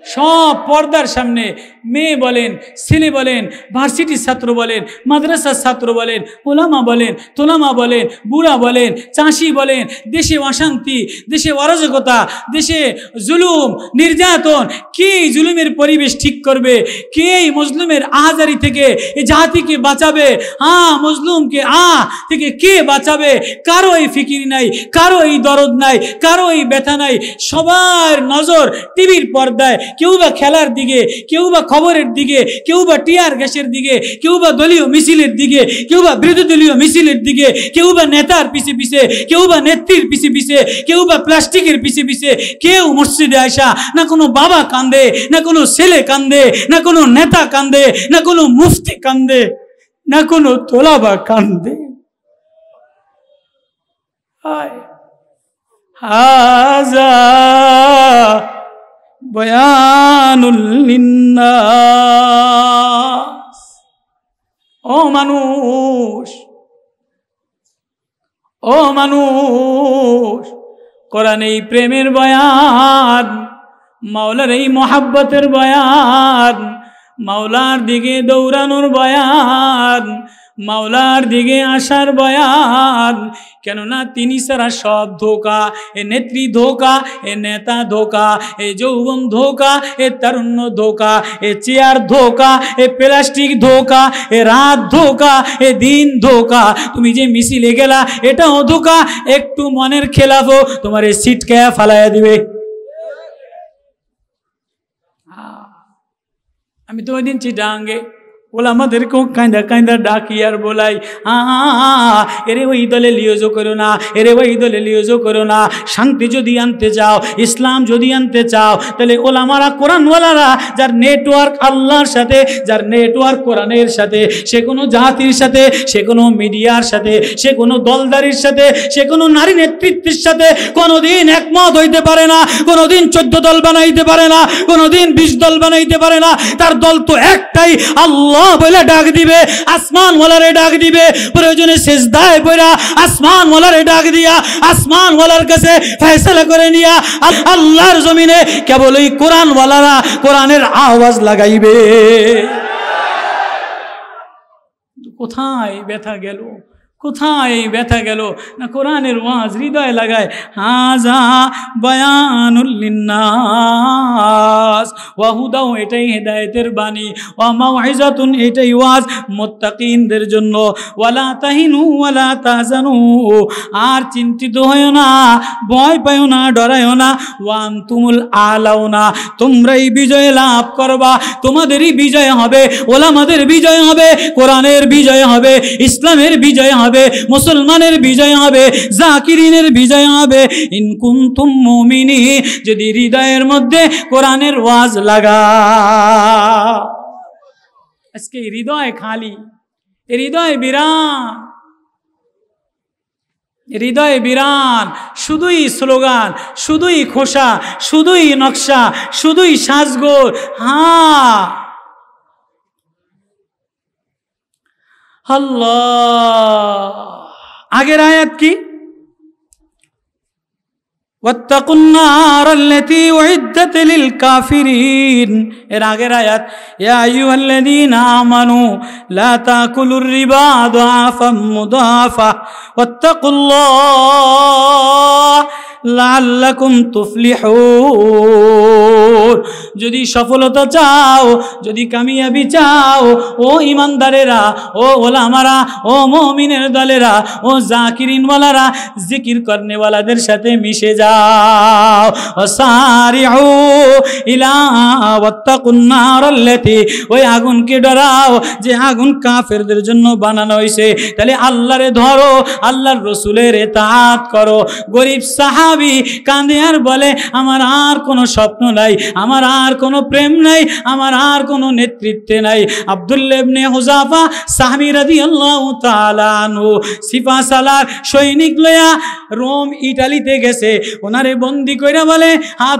সব পর্দার সামনে। মেয়ে বলেন, ছেলে বলেন, ভার্সিটির ছাত্র বলেন, মাদ্রাসার ছাত্র বলেন, ওলামা বলেন, তোলামা বলেন, বুড়া বলেন, চাষি বলেন, দেশে অশান্তি, দেশে অরাজকতা, দেশে জুলুম নির্যাতন। কে জুলুমের পরিবেশ ঠিক করবে? কে এই মজলুমের আহাজারি থেকে এই জাতিকে বাঁচাবে? মজলুমকে থেকে কে বাঁচাবে? কারো এই ফিকির নাই, কারো এই দরদ নাই, কারো এই ব্যথা নাই। সবার নজর টিভির পর্দায়, কেউ বা খেলার দিকে, কেউ বা খবরের দিকে, কেউ বা টিয়ার গ্যাসের দিকে, কেউ বা দলীয় মিছিলের দিকে, কেউ বা বিরোধী দলীয় মিছিলের দিকে, কেউ বা নেতার পিছে পিছে, কেউ বা নেত্রীর পিছে পিছে, কেউ বা প্লাস্টিকের পিছে পিছে। কেউ মসজিদে আসা না কোনো বাবা কান্দে, না কোনো ছেলে কান্দে, না কোনো নেতা কান্দে, না কোনো মুফতি কান্দে, না কোনো তোলাবা কান্দে। হাজা বয়ানুল লিন্নাস। ও মানুষ, ও মানুষ, কোরআন এই প্রেমের বয়ান, মাওলার এই মোহাব্বতের বয়ান, মাওলার দিকে দৌড়ানোর বয়ান, মাওলার দিকে আসার বয়ান। কেননা তিনি ছাড়া সব ধোকা। এ নেত্রী ধোকা, এ নেতা ধোকা, এ যৌবন ধোকা, এ তারুণ্য ধোকা, এ চেয়ার ধোকা, এ প্লাস্টিক ধোকা, এ রাত ধোকা, এ দিন ধোকা। তুমি যে মিছিলে গেলা এটাও ধোকা। একটু মনের খেলাফো তোমার এ সিটকে ফালাইয়া দিবে। আমি তো ওই দিন চিটাঙ্গে ওলামাদেরকেও কাঁদা কাঁদা ডাকি আর বলাই, এরে ওই দলে লিওজো করো না, এরে ওই দলে লিওজো করো না। শান্তি যদি আনতে চাও, ইসলাম যদি আনতে চাও, তাহলে ওলামারা, কোরআনওয়ালারা, যার নেটওয়ার্ক আল্লাহর সাথে, যার নেটওয়ার্ক কোরআনের সাথে, সে কোনো জাতির সাথে, সে কোনো মিডিয়ার সাথে, সে কোনো দলদারির সাথে, সে কোনো নারী নেতৃত্বের সাথে কোনোদিন একমত হইতে পারে না। কোনোদিন 14 দল বানাইতে পারে না, কোনোদিন 20 দল বানাইতে পারে না। তার দল তো একটাই, আল্লাহ বলে ডাক দিবে, আসমান ওয়ালারে ডাক দিবে। প্রয়োজনে সিজদায় পড়া আসমান ওয়ালারে ডাক দিয়া, আসমান ওয়ালার কাছে ফয়সালা করে নিয়া আল্লাহর জমিনে কেবল ওই কোরআন ওয়ালারা কোরআনের আওয়াজ লাগাইবে। কোথায় ব্যথা গেল? কোথায় ব্যথা গেল? না কোরআনের ওয়াজ হৃদয়ে লাগায়। হাজা বায়ানুল লিন্নাস ওয়া হুদাও, এটাই হেদায়েতের বাণী, ওয়া মাউইজাতুন, এটাই ওয়াজ মুত্তাকিনদের জন্য। ওয়ালা তাহিনু ওয়ালা তাহজানু, আর চিন্তিত হয়ো না, ভয় পাইও না, ডরায়ও না। ওয়া আনতুমুল আলাউনা, তোমরাই বিজয় লাভ করবা, তোমাদেরই বিজয় হবে, ওলামাদের বিজয় হবে, কোরআনের বিজয় হবে, ইসলামের বিজয় হবে, মুসলমানের বিজয় হবে, জাকিরিনের বিজয় হবে। ইন কুনতুম মুমিনিন, যদি হৃদয়ের মধ্যে কোরআনের ওয়াজ লাগা। আজকে হৃদয় খালি, হৃদয় বিরান, হৃদয় বিরান। শুধুই স্লোগান, শুধুই খোসা, শুধুই নকশা, শুধুই সাজগোজ। আল্লাহ। আগের আয়াত কি? ওয়াত্তাকুন নারাল্লাতী উইদ্দাত লিল কাফিরিন। এর আগের আয়াত ইয়া আইয়ুহাল্লাযীনা আমানু লা তাকুলুর রিবা আদআফাম মুদাফা ওয়াত্তাকুল্লাহ লাআল্লাকুম তুফলিহুন। যদি সফলতা চাও, যদি কামিয়াবি চাও, ও ইমানদারেরা, ও ওলামারা, ও মুমিনের দলেরা, ও জাকিরিনওয়ালারা, জিকির করনেওয়ালাদের সাথে মিশে যাও। ওয়াসারিউ ইলা ওয়াত্তাকুন নারাল্লাতী, ওই আগুনকে ডরাও যে আগুন কাফেরদের জন্য বানানো হয়েছে। তাহলে আল্লাহরে ধরো, আল্লাহর রাসূলের ইতাআত করো। গরীব সাহাবী কাঁদে আর বলে, আমার আর কোনো স্বপ্ন নাই, আমার আর কোনো প্রেম নাই, আমার আর কোনো নেতৃত্বে নাই। আব্দুল্লাহ ইবনে হুযাফা সাহাবী রাদিয়াল্লাহু তাআলা আনহু সিফা সালার সৈনিক লয়া রোম ইটালিতে গেছে। ওনারে বন্দি কইরা বলে,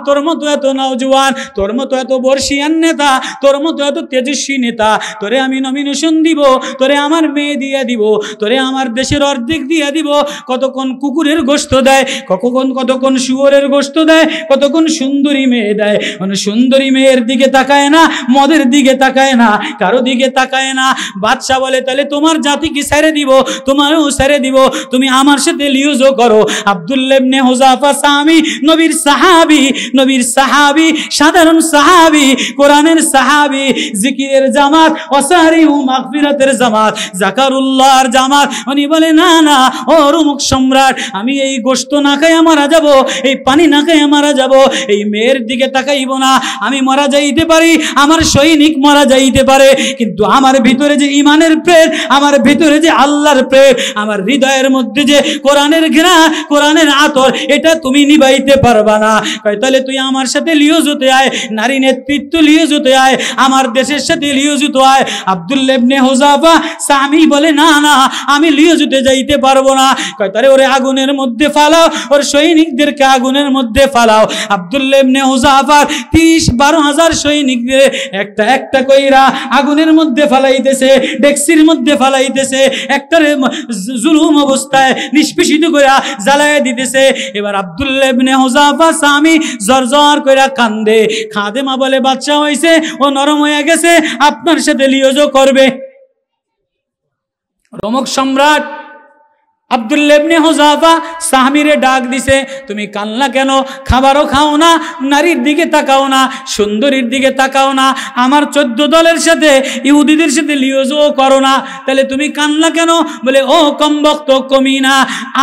তোর মতো এত নওজোয়ান, তোর মতো এত বর্ষিয়ান নেতা, তোর মতো এত তেজস্বী নেতা, তোরে আমি নমিনেশন দিব, তোরে আমার মেয়ে দিয়ে দিব, তোরে আমার দেশের অর্ধেক দিয়ে দিব। কতক্ষণ কুকুরের গোশত দেয়, কতক্ষণ কতক্ষণ শুয়োরের গোশত দেয়, কতক্ষণ সুন্দরী মেয়ে দেয়। মানে সুন্দরী মেয়ের দিকে তাকায় না, মদের দিকে তাকায় না, কারো দিকে তাকায় না। বাদশা বলে তাহলে তোমার জাতি কি ছেড়ে দিব, তোমারও ছেড়ে দিব, তুমি আমার সাথে লিউজও করো। আব্দুল্লাহ ইবনে হুযাফা সাহাবী, নবীর সাহাবী, নবীর সাহাবী, সাধারণ সাহাবী, কোরআনের সাহাবী, জিকিরের জামাত, ওয়াসারি ও মাগফিরাতের জামাত, যাকারুল্লাহর জামাত। উনি বলে না না ও রুমুক সম্রাট, আমি এই গোশত না খাইয়া মারা যাব, এই পানি না খাইয়া মারা যাব, এই মেয়ের দিকে তাকাইব না। আমি মারা যাইতে পারি, আমার সৈনিক মারা যাইতে পারে, কিন্তু আমার ভিতরে যে ইমানের প্রেম, আমার ভিতরে যে আল্লাহর প্রেম, আমার হৃদয়ের মধ্যে যে কোরআনের ঘৃণা, কোরআনের আতর, এটা তুমি নিভাইতে পারবা না। কয় তাহলে তুই আমার সাথে লিওজ হতে আয়, নারী নেতৃত্ব লিওজ হতে আয়, আমার দেশের সাথে লিওজ হতে আয়। আব্দুল্লাহ ইবনে হুযাফা সাহাবী বলে না না আমি লিওজ হতে যাইতে পারবো না। কয় তাহলে ওরে আগুনের মধ্যে ফালাও, ওর সৈনিকদেরকে আগুনের মধ্যে ফালাও। আব্দুল্লাহ ইবনে হুযাফার 30-12,000 সৈনিকদের একটা একটা কইরা আগুনের মধ্যে ফালাইতেছে, ডেক্সির মধ্যে ফালাইতেছে, একটারে জুলুম অবস্থায় নিষ্পেষিত করে জ্বালায় দিতেছে। এবার আব্দুল্লাহ ইবনে হুযাফা সাহাবী জরজর কইরা কান্দে। খাদেমা বলে বাচ্চা হইছে, ও নরম হয়ে গেছে, আপনার সাথে লিওজও করবে। রোমক সম্রাট আব্দুল্লাহ ইবনে হুযাফা সাহাবীরে ডাক দিছে, তুমি কান্না কেন? খাবারও খাও না, নারীর দিকে তাকাও না, সুন্দরীর দিকে তাকাও না, আমার 14 দলের সাথে ইহুদিদের সাথে লিওজও করো না, তাহলে তুমি কান্না কেন? বলে ও কমবক্ত কমিনা,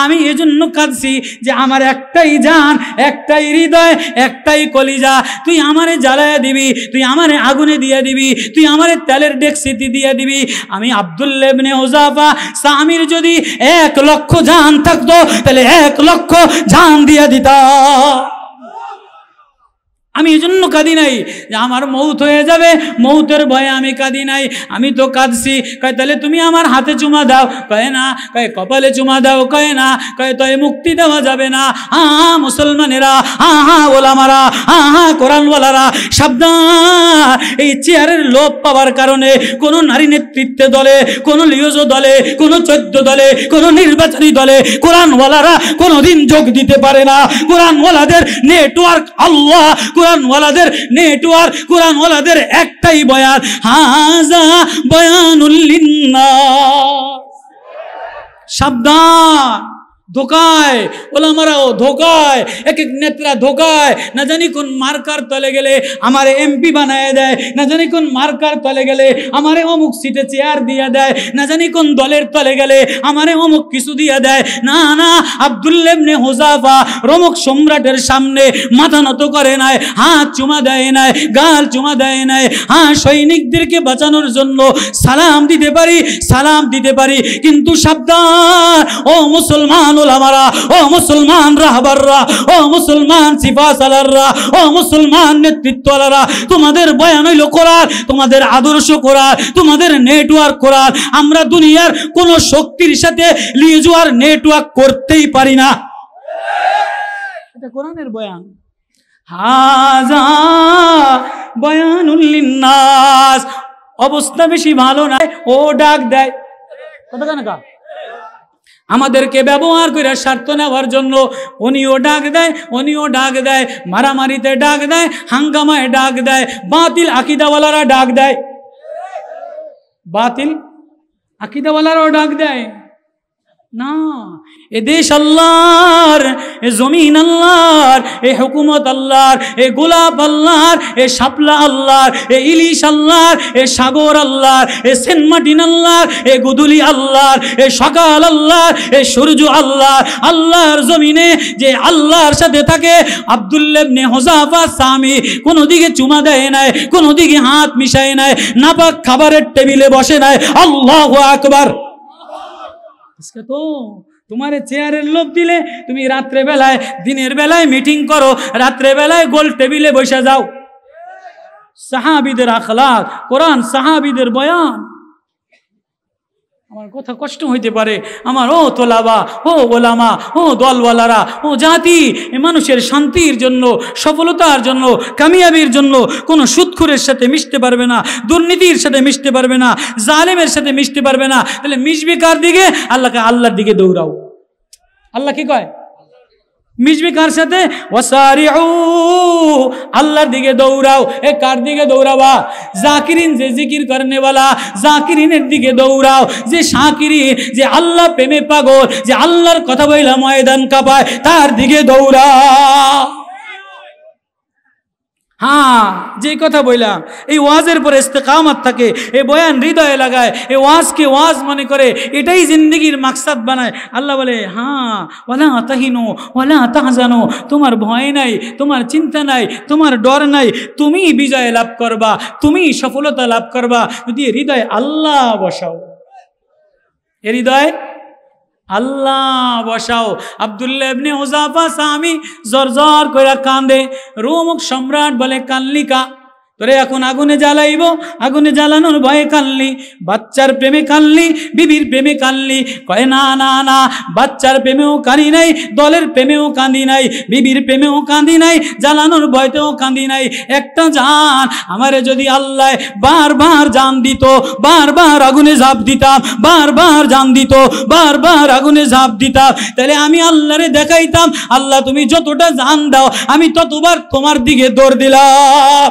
আমি এজন্য কাঁদছি যে আমার একটাই জান, একটাই হৃদয়, একটাই কলিজা, তুই আমারে জ্বালায়া দিবি, তুই আমারে আগুনে দিয়ে দিবি, তুই আমারে তেলের ডেকসিতে দিয়ে দিবি। আমি আব্দুল্লাহ ইবনে হুযাফা সাহাবীর যদি 1 লক্ষ জান থাকতো, তাহলে 1 লক্ষ জান দিয়া দিতা। আমি এই জন্য কাঁদি নাই যে আমার মৌত হয়ে যাবে, মৌতের ভয়ে আমি কাঁদি নাই, আমি তো কাঁদছি। কয় তাহলে তুমি আমার হাতে চুমা দাও, কয় না। কয় কপালে চুমা দাও, কয় না। কয় তো মুক্তি দেওয়া যাবে না। মুসলমানেরা, ওলামারা, কোরআনওয়ালারা সাবধান, এই চেয়ারের লোভ পাওয়ার কারণে কোনো নারী নেতৃত্বে দলে, কোনো লিওজো দলে, কোনো 14 দলে, কোনো নির্বাচনী দলে কোরআনওয়ালারা কোনোদিন যোগ দিতে পারে না। কোরআনওয়ালাদের নেটওয়ার্ক আল্লাহ, কোরআনওয়ালাদের নেটওয়ার্ক, কোরআনওয়ালাদের একটাই বয়ান, হাযা বয়ানুল লিন্নাস। সাবধান, ধোকায় ওলামারাও, ধোকায় এক এক নেত্রা, ধোকায় না জানি কোন মার্কার তলে গেলে আমারে এমপি বানায় দেয়, না জানি কোন মার্কার তলে গেলে আমারে অমুক সিটে চেয়ার দিয়ে দেয়, না জানি কোন দলের তলে গেলে আমারে অমুক কিছু দিয়ে দেয়। না না, আব্দুল্লাহ ইবনে হুযাফা রোমক সম্রাটের সামনে মাথা নত করে নাই, হাত চুমা দেয় নাই, গাল চুমা দেয় নাই। সৈনিকদেরকে বাঁচানোর জন্য সালাম দিতে পারি, সালাম দিতে পারি, কিন্তু সাবধান ও মুসলমান ওলামারা, ও মুসলমান রাহবাররা, ও মুসলমান সিফাসালাররা, ও মুসলমান নেতৃত্বওয়ালারা, তোমাদের বয়ান হইল কোরআন, তোমাদের আদর্শ কোরআন, তোমাদের নেটওয়ার্ক কোরআন। আমরা দুনিয়ার কোন শক্তির সাথে লিজুয়ার নেটওয়ার্ক করতেই পারি না। এটা কোরআনের বয়ান, হাযা বয়ানুল লিন্নাস। অবস্থা বেশি ভালো নাই, ও ডাক দেয় কথা কেন কা আমাদেরকে ব্যবহার করে স্বার্থ নেওয়ার জন্য। উনিও ডাক দেয়, উনিও ডাক দেয়, মারামারিতে ডাক দেয়, হাঙ্গামায় ডাক দেয়, বাতিল আকিদাওয়ালারা ডাক দেয়, বাতিল আকিদাওয়ালারাও ডাক দেয় না। এ দেশ আল্লাহর, এ জমিন আল্লাহর, এ হুকুমত আল্লাহর, এ গোলাপ আল্লাহর, এ শাপলা আল্লাহর, এ ইলিশ আল্লাহর, এ সাগর আল্লাহর, এ সেনমাটিন আল্লাহর, এ গুদুলি আল্লাহর, এ সকাল আল্লাহর, এ সূর্য আল্লাহর। আল্লাহর জমিনে যে আল্লাহর সাথে থাকে, আব্দুল্লাহ ইবনে হুযাফা সাহাবী কোনো দিকে চুমা দেয় নাই, কোনো দিকে হাত মিশায় নাই, নাপাক খাবারের টেবিলে বসে নাই। আল্লাহু আকবার। তো তোমার চেয়ারের লোভ দিলে তুমি রাত্রে বেলায়, দিনের বেলায় মিটিং করো, রাত্রে বেলায় গোল টেবিলে বসে যাও। সাহাবীদের আখলাক, কোরআন, সাহাবীদের বয়ান। আমার কথা কষ্ট হইতে পারে, আমার ও তোলাবা, ও ওলামা, ও দলওয়ালারা, ও জাতি, এ মানুষের শান্তির জন্য, সফলতার জন্য, কামিয়াবির জন্য কোনো সুদখোরের সাথে মিশতে পারবে না, দুর্নীতির সাথে মিশতে পারবে না, জালেমের সাথে মিশতে পারবে না। তাহলে মিশবে কার দিকে? আল্লাহকে, আল্লাহর দিকে দৌড়াও। আল্লাহ কি কয়? মিশবে কার সাথে? ওয়াসারিউ, আল্লাহর দিকে দৌড়াও। এ কার দিকে দৌড়াবা? জাকিরিন, যে জিকির করনে वाला, জাকিরিনের দিকে দৌড়াও। যে শাকিরিন, যে আল্লাহ প্রেমে পাগল, যে আল্লাহর কথা বইলা ময়দান কাঁপায়, তার দিকে দৌড়াও। হ্যাঁ, যে কথা বললাম, এই ওয়াজের পরে ইস্তেকামত থাকে, এই বয়ান হৃদয়ে লাগায়, এই ওয়াজকে ওয়াজ মনে করে, এটাই জিন্দগির মাকসাদ বানায়। আল্লাহ বলে, হ্যাঁ, ওয়ালা তাহিনু ওয়ালা তাহজানু, তোমার ভয় নাই, তোমার চিন্তা নাই, তোমার ডর নাই, তুমি বিজয় লাভ করবা, তুমি সফলতা লাভ করবা যদি হৃদয়ে আল্লাহ বসাও। এ হৃদয় আল্লাহ বসাও। আব্দুল্লাহ ইবনে হুযাফা সাহাবী জরজর কইরা কান্দে। রোমক সম্রাট বলে, কানলিকা? তোরে এখন আগুনে জ্বালাইব, আগুনে জ্বালানোর ভয়ে কানলি? বাচ্চার প্রেমে কানলি, বিবির প্রেমে কানলি? কয় না না না, বাচ্চার প্রেমেও কাঁদি নাই, দলের প্রেমেও কাঁদি নাই, বিবির প্রেমেও কাঁদি নাই, জ্বালানোর ভয়তেও কাঁদি নাই। একটা জান আমারে যদি আল্লাহ বারবার জান দিত, বারবার আগুনে ঝাঁপ দিতাম, বারবার জান দিত, বারবার আগুনে ঝাঁপ দিতাম, তাহলে আমি আল্লাহরে দেখাইতাম, আল্লাহ তুমি যতটা জান দাও আমি ততবার তোমার দিকে দৌড় দিলাম।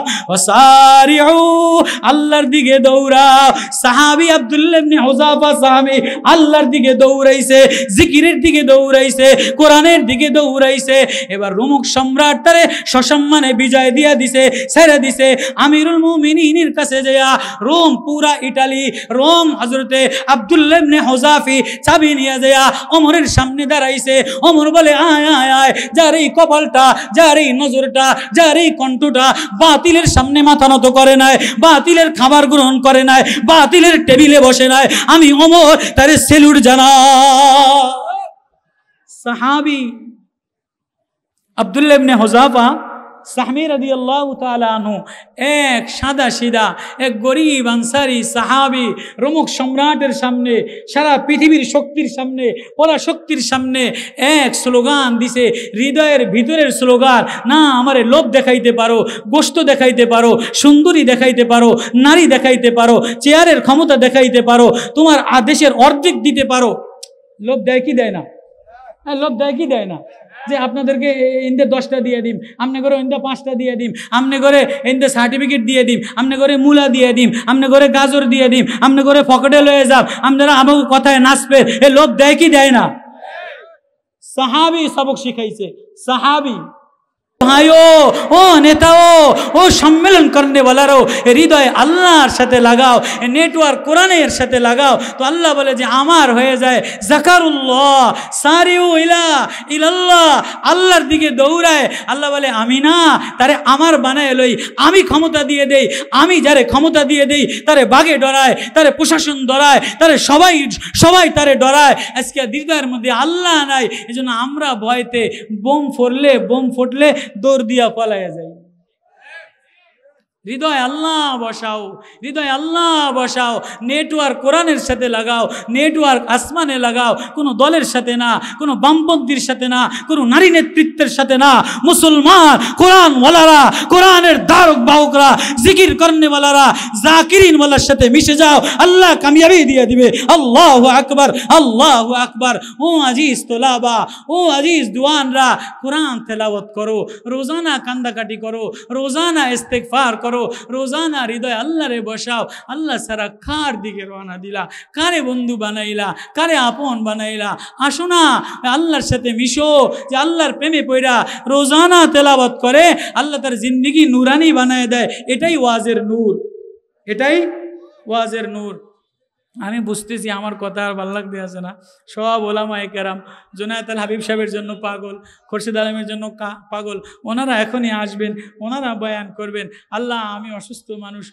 আল্লাহর দিকে দৌড়াও। সাহাবী আব্দুল্লাহ ইবনে হুযাফা সাহাবী আল্লাহর দিকে দৌড়াইছে, জিকিরের দিকে দৌড়াইছে, কোরআনের দিকে দৌড়াইছে। এবার রোমক সম্রাট তারে সসম্মানে বিজয় দিয়া দিছে, ছেড়ে দিছে। আমিরুল মুমিনিনের কাছে যায়া রোম, পুরা ইটালি, রোম হযরতে আব্দুল্লাহ ইবনে হুযাফি চাবি নিয়ে যায়া ওমরের সামনে দাঁড়াইছে। ওমর বলে, আয় আয় আয়, যার এই কপালটা, যার এই নজরটা, যার এই কণ্ঠটা বাতিলের সামনে মাথা নত করে নাই, বাতিলের খাবার গ্রহণ করে নাই, বাতিলের টেবিলে বসে নাই, আমি ওমর তারে সেলুট জানাই। সাহাবী আব্দুল্লাহ ইবনে হুযাফা সাহমী রাদিয়াল্লাহু তাআলা আনহু, এক সাদা সিধা, এক গরিব আনসারি সাহাবী, রোমক সম্রাটের সামনে, সারা পৃথিবীর শক্তির সামনে, পরাশক্তির সামনে এক স্লোগান দিছে, হৃদয়ের ভিতরের স্লোগান। না আমারে লোভ দেখাইতে পারো, গোশত দেখাইতে পারো, সুন্দরী দেখাইতে পারো, নারী দেখাইতে পারো, চেয়ারের ক্ষমতা দেখাইতে পারো, তোমার আদেশের অর্ধেক দিতে পারো। লোভ দেয় কি দেয় না? হ্যাঁ, লোভ দেয় কি দেয় না? যে আপনাদেরকে ইন্দে 10টা দিয়ে দিম, আমনে করে ইন্দে 5টা দিয়ে দিম, আমনে করে ইন্দে সার্টিফিকেট দিয়ে দিম, আমনে করে মূলা দিয়ে দিম, আমনে করে গাজর দিয়ে দিম, আমনে করে পকেটে লয়ে যাব, আপনারা আমাকে কথায় নাচবে। এ লোভ দেয় কি দেয় না? সাহাবী সবক শিখাইছে। সাহাবী ভাইও, ও নেতাও, ও সম্মেলন করনে वालारो, হৃদয় আল্লাহর সাথে লাগাও, নেটওয়ার্ক কোরআনের সাথে লাগাও, তো আল্লাহ বলে যে আমার হয়ে যায়। যাকারুল্লাহ সারিউ ইলাল্লাহ, আল্লাহর দিকে দৌড়ায়। আল্লাহ বলে আমি না তারে আমার বানায় লই, আমি ক্ষমতা দিয়ে দেই, আমি যারে ক্ষমতা দিয়ে দেই তারে বাগে ডরায়, তারে প্রশাসন ডরায়, তারে সবাই তারে ডরায়। আজকে হৃদয়ের মধ্যে আল্লাহ নাই, এজন্য আমরা ভয়তে বোম ফুটলে দৌড় দিয়া পালাইয়া যাই। হৃদয় আল্লাহ বসাও, হৃদয় আল্লাহ বসাও। নেটওয়ার্ক কোরআনের সাথে লাগাও, নেটওয়ার্ক আসমানে লাগাও, কোনো দলের সাথে না, কোনো বামপন্থীর সাথে না, কোনো নারী নেতৃত্বের সাথে না। মুসলমান কোরআন ওয়ালারা, কোরআনের ধারক বাহকরা, জিকির করনে ওয়ালারা, জাকিরিন ওয়ালার সাথে মিশে যাও, আল্লাহ কামিয়াবি দিয়ে দিবে। আল্লাহু আকবার, আল্লাহু আকবার। ও আজিজ তোলাবা, ও আজিজ দুয়ানরা, কোরআন তেলাওয়াত করো, রোজানা কান্দাকাটি করো, রোজানা ইস্তেগফার করো, রোজানা হৃদয় আল্লাহরে বসাও। আল্লাহ সারা কার দিকে রওনা দিলা, কারে বন্ধু বানাইলা, কারে আপন বানাইলা? আসো না আল্লাহর সাথে মিশো, যে আল্লাহর প্রেমে পড়া রোজানা তেলাওয়াত করে আল্লাহ তার জিন্দেগি নূরানি বানায় দেয়। এটাই ওয়াজের নূর, এটাই ওয়াজের নূর। আমি বুঝতেছি আমার কথা আর ভালো লাগতে আছে না। সব ওলামায়ে কেরাম জুনায়েদ আল হাবিব সাহেবের জন্য পাগল, খোরশেদ আলমের জন্য পাগল, ওনারা এখনই আসবেন, ওনারা বয়ান করবেন। আল্লাহ আমি অসুস্থ মানুষ,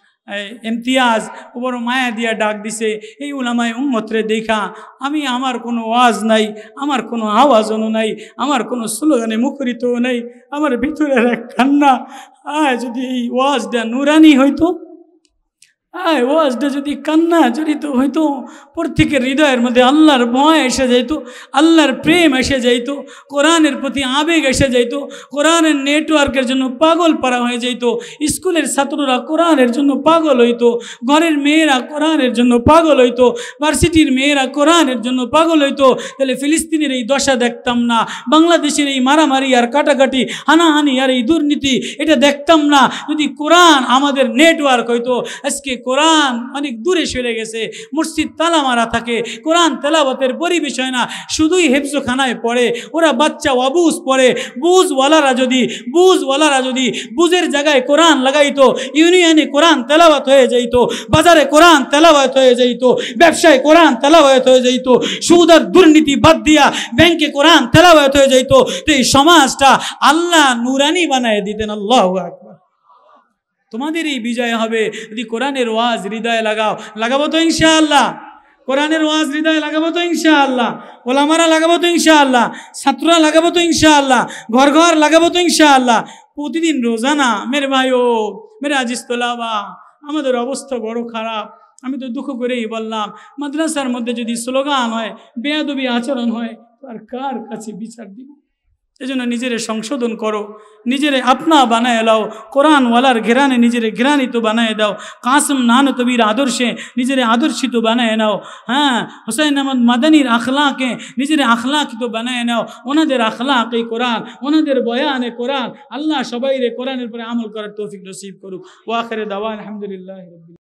ইমতিয়াজ বড় মায়া দিয়া ডাক দিছে, এই উলামায়ে উম্মতরে দেখা আমি, আমার কোনো ওয়াজ নাই, আমার কোনো আওয়াজও নাই, আমার কোনো স্লোগানে মুখরিতও নাই, আমার ভিতরের এক কান্না, যদি এই ওয়াজটা নুরানি হইতো, ওয়াজটা যদি কান্না জড়িত হইতো, প্রত্যেকের হৃদয়ের মধ্যে আল্লাহর ভয় এসে যাইতো, আল্লাহর প্রেম এসে যাইতো, কোরআনের প্রতি আবেগ এসে যাইতো, কোরআনের নেটওয়ার্কের জন্য পাগল পারা হয়ে যাইতো, স্কুলের ছাত্ররা কোরআনের জন্য পাগল হইতো, ঘরের মেয়েরা কোরআনের জন্য পাগল হইতো, ভার্সিটির মেয়েরা কোরআনের জন্য পাগল হইতো, তাহলে ফিলিস্তিনের এই দশা দেখতাম না, বাংলাদেশের এই মারামারি আর কাটাকাটি, হানাহানি আর এই দুর্নীতি এটা দেখতাম না যদি কোরআন আমাদের নেটওয়ার্ক হইতো। আজকে কোরআন অনেক দূরে সরে গেছে, মসজিদ তালা মারা থাকে, কোরআন তেলাওয়াতের পরিবেশ হয় না, শুধুই হেফজখানায় পড়ে, ওরা বাচ্চা অবুজ পড়ে। বুঝওয়ালারা যদি বুঝের জায়গায় কোরআন লাগাইতো, ইউনিয়নে কোরআন তেলাওয়াত হয়ে যাইতো, বাজারে কোরআন তেলাওয়াত হয়ে যাইতো, ব্যবসায় কোরআন তেলাওয়াত হয়ে যাইতো, সুদ আর দুর্নীতি বাদ দিয়া ব্যাংকে কোরআন তেলাওয়াত হয়ে যাইতো, তো এই সমাজটা আল্লাহ নুরানি বানায় দিতেন। আল্লাহু আকবার। তোমাদের এই বিজয় হবে যদি কোরআনের ওয়াজ হৃদয়ে লাগাবো তো ইনশাআল্লাহ, কোরআনের ওয়াজ হৃদয়ে লাগাবো তো ইনশাআল্লাহ, ওলামারা লাগাবো তো ইনশাআল্লাহ, ছাত্ররা লাগাবো তো ইনশাআল্লাহ, ঘর ঘর লাগাবো তো ইনশাআল্লাহ। প্রতিদিন রোজানা মেরে ভাইও মেরে আজিজ তোলাবা, আমাদের অবস্থা বড় খারাপ। আমি তো দুঃখ করেই বললাম, মাদ্রাসার মধ্যে যদি স্লোগান হয়, বেয়াদবি আচরণ হয়, আর কার কাছে বিচার দিব? এজন্য নিজেরে সংশোধন করো, নিজেরে আপনা বানায় লাও, কোরআনওয়ালার ঘেরানে নিজেরে ঘেরানিত বানায় দাও, কাসম নানতবীর আদর্শে নিজেরে আদর্শিত বানায় নাও। হ্যাঁ, হুসাইন আহমদ মাদানির আখলাকে নিজেরে আখলাকিত বানায় নাও, ওনাদের আখলাকে কোরআন, ওনাদের বয়ানে কোরআন। আল্লাহ সবাইরে কোরআনের পরে আমল করার তৌফিক নসিব করুক। ওয়া আখিরে দাওয়ানা আলহামদুলিল্লাহি রাব্বিল